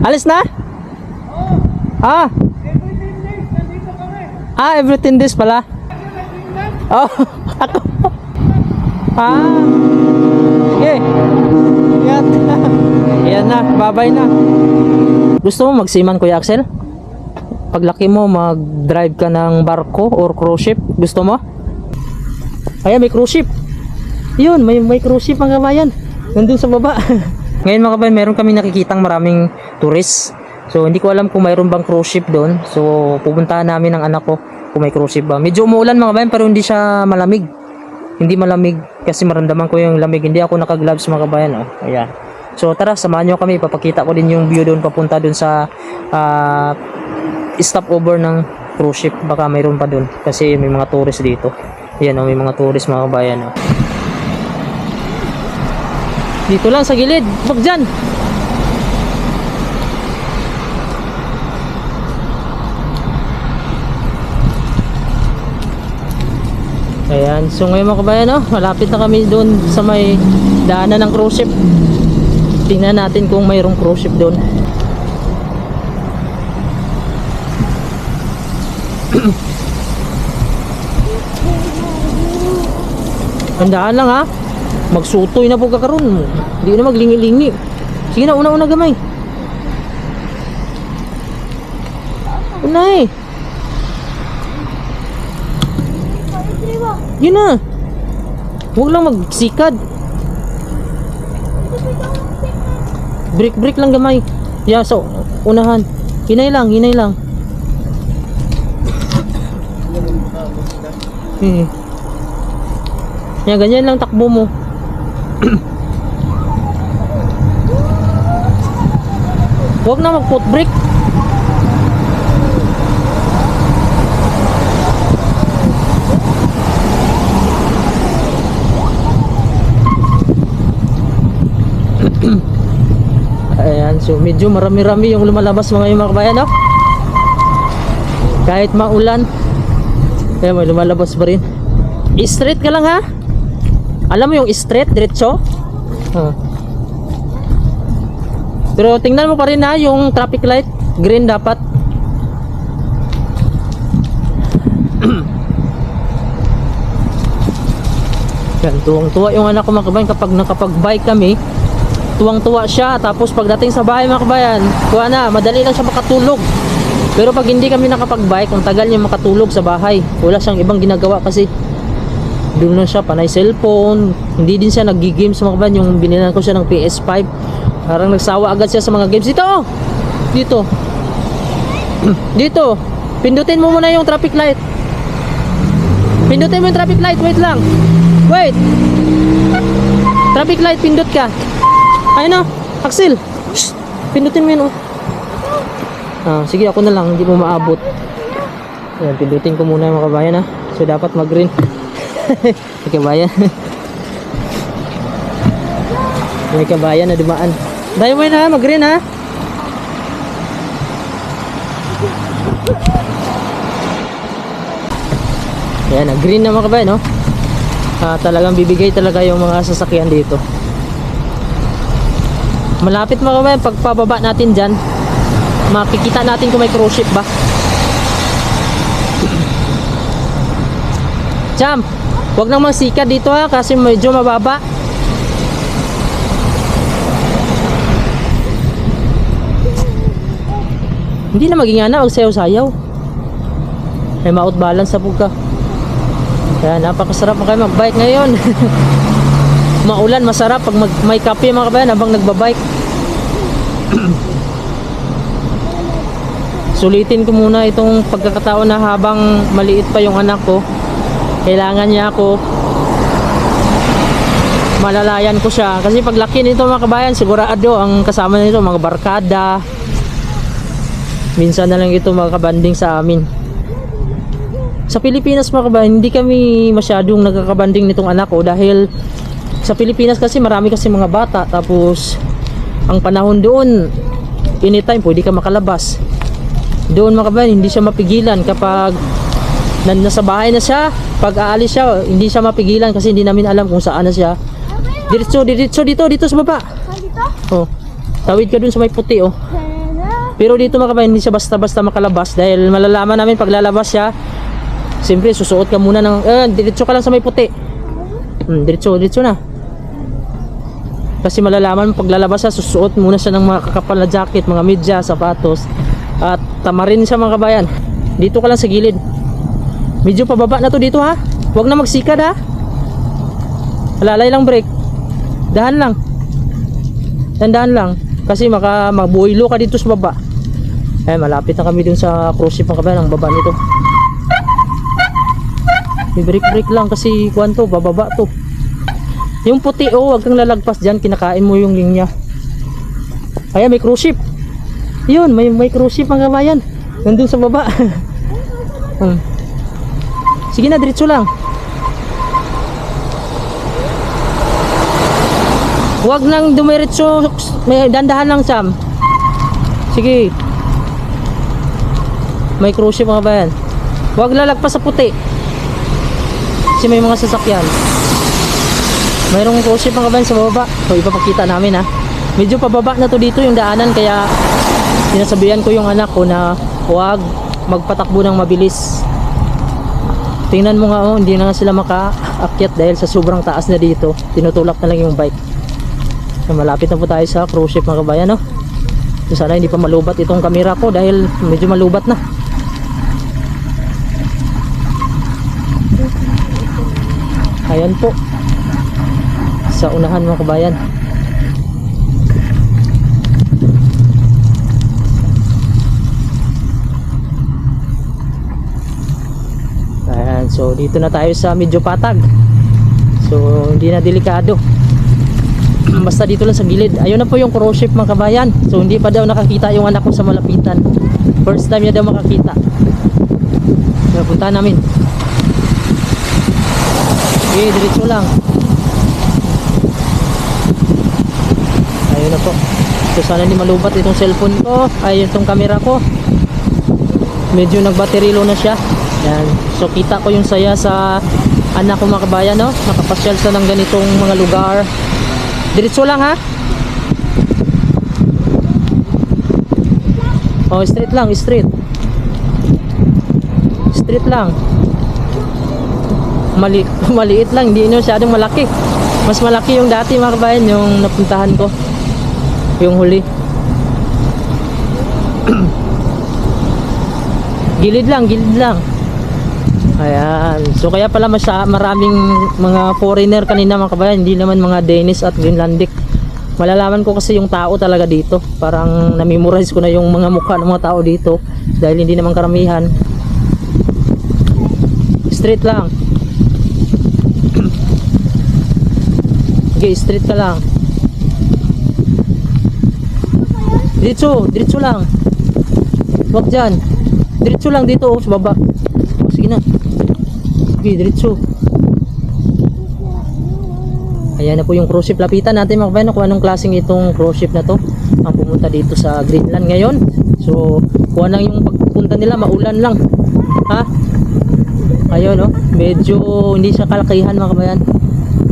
Alis na? Ah. Every 10 days pala. Oh, ako. Okay. Yan. Yan na, babay na. Gusto mo magsiman, Kuya Axel? Paglaki mo, mag-drive ka ng barko or cruise ship. Gusto mo? Ayan, may cruise ship. Yun, may cruise ship mga kabayan. Nandun sa baba. Ngayon mga kabayan, meron kami nakikitang maraming tourists. So, hindi ko alam kung mayroon bang cruise ship doon. So, pupuntahan namin ng anak ko kung may cruise ship ba. Medyo umuulan mga kabayan, pero hindi siya malamig. Hindi malamig kasi maramdaman ko yung lamig. Hindi ako naka-gloves mga kabayan. Oh. Ayan. So, tara, samahan nyo kami. Papakita ko din yung view doon papunta doon sa stopover ng cruise ship. Baka mayroon pa doon kasi may mga tourists dito. Ayan, oh, may mga tourists mga kabayan. Oh. Dito lang sa gilid. Wag dyan. Ayan, so ngayon mga kabayan, no, malapit na kami doon sa may daanan ng cruise ship. Tingnan natin kung mayroong cruise ship doon. Tandaan lang ha, magsutoy na po kakaroon. Hindi na maglingi-lingi. Sige na, una-una gamay. Unay. Yun na. Huwag lang magsikad. Break lang gamay. Yeah, so unahan. Hinay lang. Yan, ganyan lang takbo mo. Huwag na mag-foot brake. Ayan, so medyo marami-rami yung lumalabas mga kabayan, no? Kahit maulan, kaya may lumalabas pa rin. Straight ka lang ha. Alam mo yung straight, diretso? Pero tingnan mo pa rin ha, yung traffic light, green dapat. Yan, tuwang-tuwa yung anak ko mga kabayan kapag nakapag-bike kami. Tuwang-tuwa siya. Tapos pagdating sa bahay mga kabayan, kuha na, madali lang siya makatulog. Pero pag hindi kami nakapag-bike, ang tagal niya makatulog sa bahay. Wala siyang ibang ginagawa kasi doon lang siya, panay cellphone. Hindi din siya nag-games mga kabayan. Yung binilan ko siya ng PS5, parang nagsawa agad siya sa mga games. Dito pindutin mo muna yung traffic light. Pindutin mo yung traffic light. Wait lang. Wait. Traffic light, pindot ka. Ayun na, Axel. Shh, pindutin mo yun, oh. Sige, ako na lang, hindi mo maabot. Ayan, pindutin ko muna yung mga kabayan, ha. So, dapat mag-green. May kabayan. May kabayan na dumaan. Dahil mo yun, ha, mag-green, ha. Ayan, green na mga kabayan, no. Talagang bibigay talaga yung mga sasakyan dito. Malapit mga kabayan, pagpababa natin dyan, makikita natin kung may cruise ship ba. Cham, huwag nang magsikad dito ha, kasi medyo mababa. Hindi na maging ana, huwag sayaw-sayaw. May ma-out balance sa puga. Kaya napakasarap mo kayo mag-bike ngayon. Maulan, masarap pag may kape mga kabayan habang nagbabike. Sulitin ko muna itong pagkakataon na habang maliit pa yung anak ko, kailangan niya ako, malalayan ko siya. Kasi pag laki nito mga kabayan, sigurado ang kasama nito mga barkada. Minsan na lang ito makakabanding sa amin. Sa Pilipinas mga kabayan, hindi kami masyadong nagkakabanding nitong anak ko dahil sa Pilipinas kasi marami kasi mga bata. Tapos ang panahon doon, anytime pwede ka makalabas. Doon mga kabayan, hindi siya mapigilan kapag nasa bahay na siya. Pag aalis siya, hindi siya mapigilan kasi hindi namin alam kung saan na siya. Diretso dito sa baba. Dito? Oh. Tawid ka dun sa may puti, oh. Pero dito mga kabayan, hindi siya basta-basta makalabas dahil malalaman namin pag lalabas siya. Siyempre, susuot ka muna ng diretso ka lang sa may puti. Diretso na. Kasi malalaman pag lalabas siya, susuot muna siya ng mga kakapal na jacket, mga media, sapatos. At tamarin siya mga kabayan. Dito ka lang sa gilid. Medyo pababa na to dito ha. Huwag na magsikad ha. Alalay lang brake. Dahan lang. Dahan lang. Kasi mabuhilo ka dito sa baba. Malapit na kami dun sa cruise ship mga kabayan. Ang baba nito. I-brake lang kasi kuwan to, bababa to. Yung puti wag kang lalagpas dyan. Kinakain mo yung linya. Ayan, may cruise ship. Yun, may cruise ship mga kabayan. Nandun sa baba. Sige na, diretso lang. Huwag nang dumiretso, may dandahan lang Sam. Sige. May cruise ship mga bayan. Huwag lalagpas sa puti. Kasi may mga sasakyan. Mayroong cruise ship mga bayan sa baba. So ipapakita namin ha. Medyo pababa na to dito yung daanan, kaya sinasabihan ko yung anak ko na huwag magpatakbo ng mabilis. Tingnan mo nga hindi na nga sila makaakyat dahil sa sobrang taas na dito. Tinutulak na lang yung bike. So, malapit na po tayo sa cruise ship mga kabayan no? So, sana hindi pa malubat itong camera ko dahil medyo malubat na. Ayan po sa unahan mga kabayan. Ayan, so dito na tayo sa medyo patag. So hindi na delikado. Basta dito lang sa gilid. Ayun na po yung cruise ship mga kabayan. So hindi pa daw nakakita yung anak ko sa malapitan. First time niya daw makakita. So puntahan namin. Okay, diretso lang. Ayun na po. So sana hindi malubat itong cellphone ko. Ay itong camera ko. Medyo nagbattery low na siya. Yan. So kita ko yung saya sa anak ko mga kabayan no. Nakapasyal sa ng ganitong mga lugar. Diretso lang ha. Straight lang, straight. Straight lang. Maliit lang, hindi masyadong malaki. Mas malaki yung dati mga kabayan, yung napuntahan ko. Yung huli. Gilid lang, gilid lang. Ayan. So kaya pala maraming mga foreigner kanina mga kabayan, hindi naman mga Danish at Greenlandic. Malalaman ko kasi yung tao talaga dito. Parang na-memorize ko na yung mga mukha ng mga tao dito dahil hindi naman karamihan. Straight lang. Okay, straight ka lang. Diretso lang. Huwag dyan. Diretso lang dito sa baba. Sige na. Okay, diretso. Ayan na po yung cruise ship. Lapitan natin mga kabayan kung anong klaseng itong cruise ship na to ang pumunta dito sa Greenland ngayon. So kung anong yung pagpunta nila, maulan lang. Ha? Ayun no, medyo hindi siya kalakihan mga kabayan,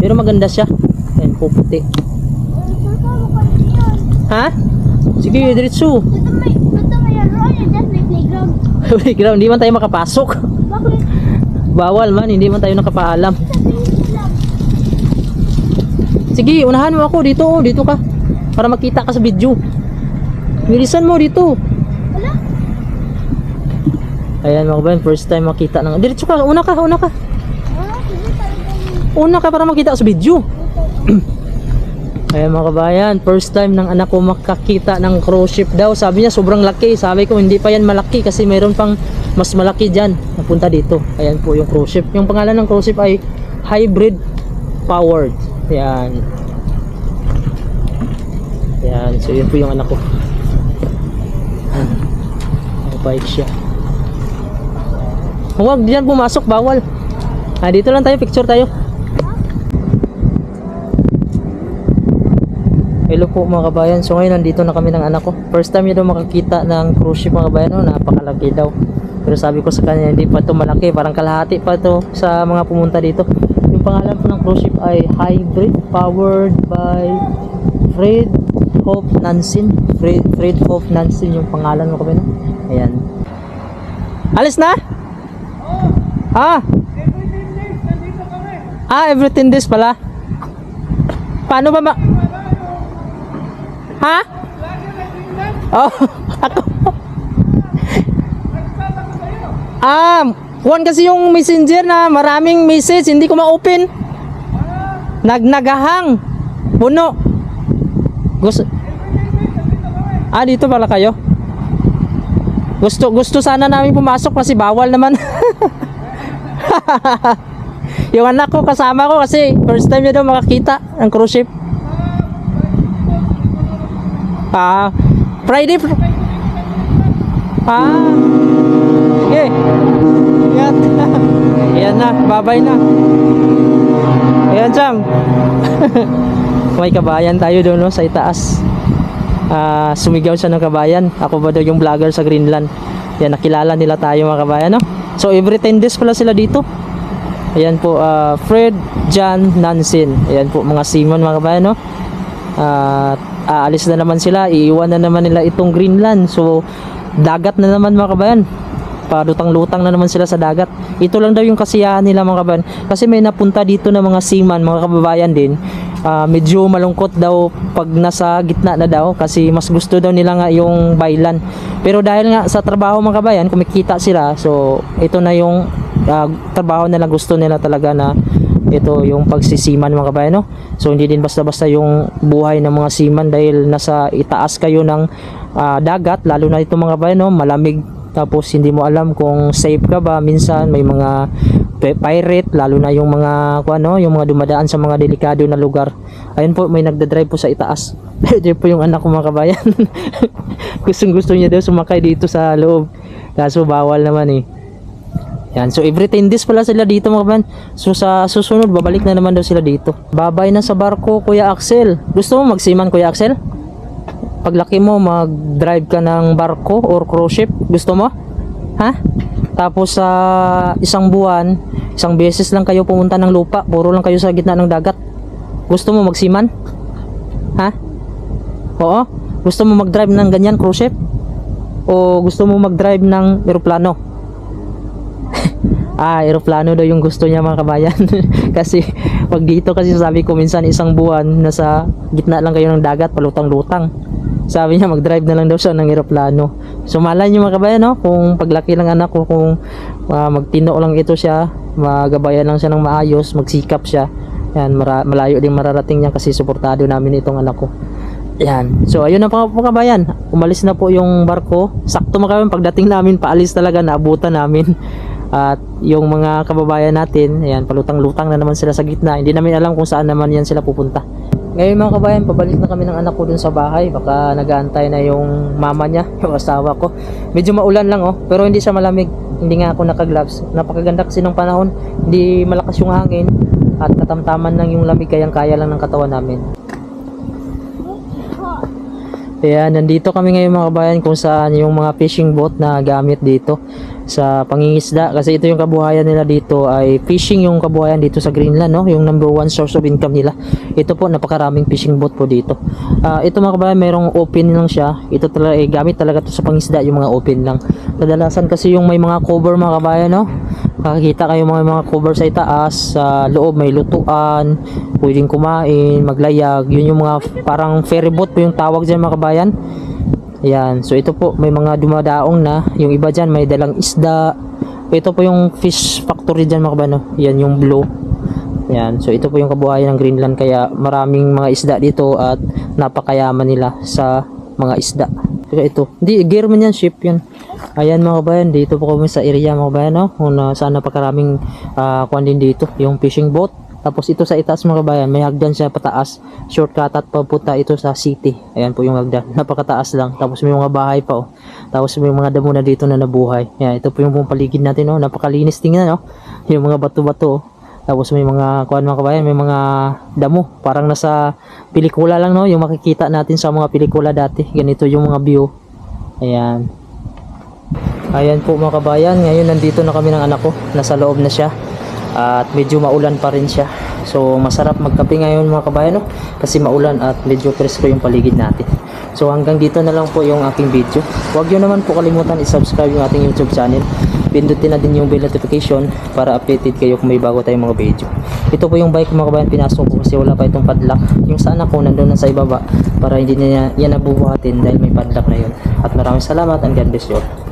pero maganda siya. Ayan, puputi. Ha? Sige, diretso. Playground, hindi man tayo makapasok. Bawal man, hindi man tayo nakapaalam. Sige, unahan mo ako dito, dito ka. Para makita ka sa video. Bilisan mo dito. Ayan mga kabayan, first time makita ng... Diretso ka, una ka. Una ka para makita ka sa video. Ayan mga kabayan, first time ng anak ko makakita ng cruise ship daw. Sabi niya sobrang laki. Sabi ko hindi pa yan malaki kasi mayroon pang mas malaki dyan. Napunta dito. Ayan po yung cruise ship. Yung pangalan ng cruise ship ay hybrid powered. Ayan. Ayan. So yun po yung anak ko. Bike siya. Huwag diyan pumasok, bawal. Dito lang tayo, picture tayo. Hello po mga kabayan. So ngayon nandito na kami ng anak ko. First time niya daw makakita ng cruise ship mga kabayan. Napakalaki daw. Pero sabi ko sa kanya hindi pa ito malaki. Parang kalahati pa ito sa mga pumunta dito. Yung pangalan po ng cruise ship ay Hybrid Powered by Fred Hope Nansin. Fred Hope Nansin yung pangalan mo kami, no? Ayan. Alis na? Ah. Every 10 days pala. Paano ba Ha? Oh, ako. Kuwan kasi yung messenger na maraming message, hindi ko ma-open. Nagnagahang. Puno. Gusto. Dito pala kayo. Gusto sana namin pumasok kasi bawal naman. Yung anak ko kasama ko kasi first time niya daw makakita ng cruise ship. Friday. Okay. Ayan na, babay na. Ayan, Cham. May kabayan tayo doon, no, sa itaas. Sumigaw siya ng kabayan. Ako ba daw yung vlogger sa Greenland. Yan, nakilala nila tayo mga kabayan, no? So every 10 days pala sila dito. Ayan po, Fred John Nansin. Ayan po, mga seaman mga kabayan, no? Aalis na naman sila, iiwan na naman nila itong Greenland. So dagat na naman mga kabayan, palutang-lutang na naman sila sa dagat. Ito lang daw yung kasiyahan nila mga kabayan, kasi may napunta dito na mga seaman, mga kababayan din. Medyo malungkot daw pag nasa gitna na daw, kasi mas gusto daw nila nga yung baylan. Pero dahil nga sa trabaho mga kabayan, kumikita sila, so ito na yung trabaho nila, gusto nila talaga na ito yung pagsisiman mga kabayan, no? So hindi din basta-basta yung buhay ng mga seaman, dahil nasa itaas kayo ng dagat, lalo na ito mga kabayan, no? Malamig, tapos hindi mo alam kung safe ka ba. Minsan may mga pirate, lalo na yung mga yung mga dumadaan sa mga delikado na lugar. Ayun po, may nagda-drive po sa itaas. Ito po yung anak ko mga kabayan. Gusto niya daw sumakay dito sa loob, kaso bawal naman eh. Yan, so every 10 days pala sila dito mga kabayan. So sa susunod, babalik na naman daw sila dito. Babay na sa barko, Kuya Axel. Gusto mo magsiman, Kuya Axel? Paglaki mo, mag-drive ka ng barko or cruise ship. Gusto mo? Ha? Tapos sa isang buwan, isang beses lang kayo pumunta ng lupa. Puro lang kayo sa gitna ng dagat. Gusto mo magsiman? Ha? Oo? Gusto mo mag-drive ng ganyan, cruise ship? O gusto mo mag-drive ng eroplano? Eroplano daw yung gusto niya mga kabayan. Kasi pag dito, kasi sabi ko minsan isang buwan nasa gitna lang kayo ng dagat, palutang-lutang. Sabi niya mag-drive na lang daw siya ng eroplano. So malay niyo mga kabayan, no? Kung paglaki lang anak ko, kung magtino lang ito siya, magabayan lang siya ng maayos, magsikap siya, yan, malayo din mararating niya, kasi suportado namin itong anak ko. Yan. So ayun na po mga kabayan, umalis na po yung barko. Sakto mga kabayan, pagdating namin paalis talaga, naabutan namin. At yung mga kababayan natin, ayan, palutang-lutang na naman sila sa gitna. Hindi namin alam kung saan naman yan sila pupunta. Ngayon mga kabayan, pabalik na kami ng anak ko dun sa bahay. Baka nag-aantay na yung mama niya, yung asawa ko. Medyo maulan lang, pero hindi siya malamig. Hindi nga ako naka-gloves. Napakaganda kasi ng panahon. Hindi malakas yung hangin, at katamtaman lang yung lamig, kayang kaya lang ng katawan namin. Kaya nandito kami ngayon mga kabayan, kung saan yung mga fishing boat na gamit dito sa pangingisda, kasi ito yung kabuhayan nila dito, ay fishing yung kabuhayan dito sa Greenland, no? Yung number one source of income nila. Ito po, napakaraming fishing boat po dito. Ito mga kabayan, merong open lang siya. Ito talaga, gamit talaga to sa pangingisda, yung mga open lang. Kadalasan kasi yung may mga cover mga kabayan, no? Makikita kayo mga cover sa itaas, sa loob may lutuan, pwedeng kumain, maglayag. Yun yung mga parang ferry boat po yung tawag dyan mga kabayan. Ayan, so ito po, may mga dumadaong na. Yung iba dyan may dalang isda. Ito po yung fish factory dyan mga kabayan, no? Yan yung blue. Ayan, so ito po yung kabuhayan ng Greenland, kaya maraming mga isda dito at napakayaman nila sa mga isda. Pero ito, hindi, gear man yan, ship yan. Ayan mga kabayan, dito po kami sa area mga kabayan, no? Kung saan napakaraming kuwan din dito, yung fishing boat. Tapos ito sa itaas mga kabayan, may hagdan siya pataas, shortcut at papunta ito sa city. Ayan po yung hagdan, napakataas lang. Tapos may mga bahay pa, oh. Tapos may mga damo na dito na nabuhay. Ayan, ito po yung paligid natin, oh. Napakalinis tingnan, oh. Yung mga bato-bato, oh. Tapos may mga kuwan mga kabayan, may mga damo, parang nasa pelikula lang, no? Yung makikita natin sa mga pelikula dati. Ganito yung mga view. Ayan. Ayan po mga kabayan, ngayon nandito na kami ng anak ko, nasa loob na siya. At medyo maulan pa rin siya. So masarap magkape ngayon mga kabayan, no? Kasi maulan at medyo presko yung paligid natin. So hanggang dito na lang po yung aking video. Huwag nyo naman po kalimutan i-subscribe yung ating YouTube channel. Pindutin na din yung bell notification para updated kayo kung may bago tayong mga video. Ito po yung bike mga kabayan, pinasok ko kasi wala pa itong padlock. Yung sa anak ko nandun na sa ibaba para hindi niya yan nabubuhatin dahil may padlock na yun. At maraming salamat and God bless you all.